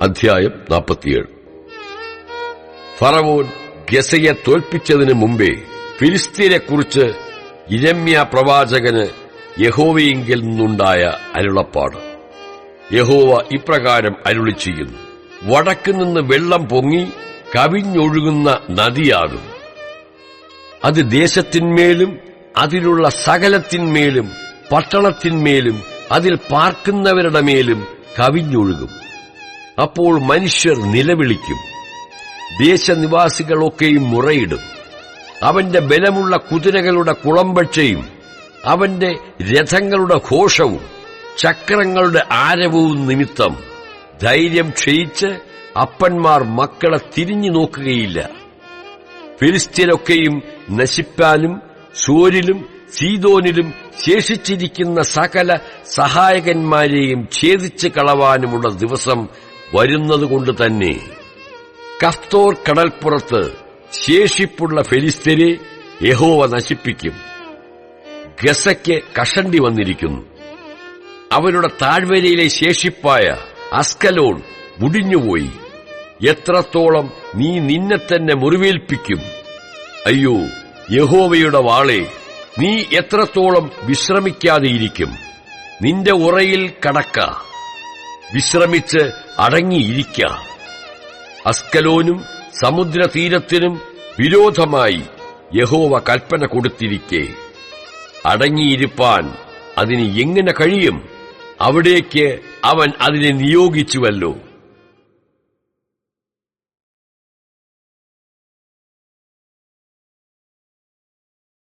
അധ്യായം 47. ഫറവോൻ ഗസയെ തോൽപ്പിച്ചതിനു മുമ്പേ ഫിലിസ്തീനെക്കുറിച്ച് യിരെമ്യാ പ്രവാചകന് യഹോവയിങ്കൽ നിന്നുണ്ടായ അരുളപ്പാട്. യഹോവ ഇപ്രകാരം അരുളി ചെയ്യുന്നു: വടക്കുനിന്ന് വെള്ളം പൊങ്ങി കവിഞ്ഞൊഴുകുന്ന നദിയാകും. അത് ദേശത്തിന്മേലും അതിലുള്ള സകലത്തിന്മേലും പട്ടണത്തിന്മേലും അതിൽ പാർക്കുന്നവരുടെ മേലും കവിഞ്ഞൊഴുകും. അപ്പോൾ മനുഷ്യർ നിലവിളിക്കും, ദേശനിവാസികളൊക്കെയും മുറയിടും. അവന്റെ ബലമുള്ള കുതിരകളുടെ കുളമ്പക്ഷയും അവന്റെ രഥങ്ങളുടെ ഘോഷവും ചക്രങ്ങളുടെ ആരവവും നിമിത്തം ധൈര്യം ക്ഷയിച്ച് അപ്പന്മാർ മക്കളെ തിരിഞ്ഞു നോക്കുകയില്ല. ഫിലിസ്ത്യരൊക്കെയും നശിപ്പാനും സോരിലും സീദോനിലും ശേഷിച്ചിരിക്കുന്ന സകല സഹായകന്മാരെയും ഛേദിച്ചു കളവാനുമുള്ള ദിവസം വരുന്നതുകൊണ്ട് തന്നെ കഫ്തോർ കടൽപ്പുറത്ത് ശേഷിപ്പുള്ള ഫെലിസ്ത്യരെ യഹോവ നശിപ്പിക്കും. ഗസയ്ക്ക് കഷണ്ടി വന്നിരിക്കുന്നു. അവരുടെ താഴ്വരയിലെ ശേഷിപ്പായ അസ്കലോൺ മുടിഞ്ഞുപോയി. എത്രത്തോളം നീ നിന്നെ തന്നെ മുറിവേൽപ്പിക്കും? അയ്യോ യഹോവയുടെ വാളേ, നീ എത്രത്തോളം വിശ്രമിക്കാതെയിരിക്കും? നിന്റെ ഉറയിൽ കടക്ക, വിശ്രമിച്ച് അടങ്ങിയിരിക്ക. അസ്കലോനും സമുദ്രതീരത്തിനും വിരോധമായി യഹോവ കൽപ്പന കൊടുത്തിരിക്കെ അടങ്ങിയിരിപ്പാൻ അതിന് എങ്ങനെ കഴിയും? അവിടേക്ക് അവൻ അതിനെ നിയോഗിച്ചുവല്ലോ.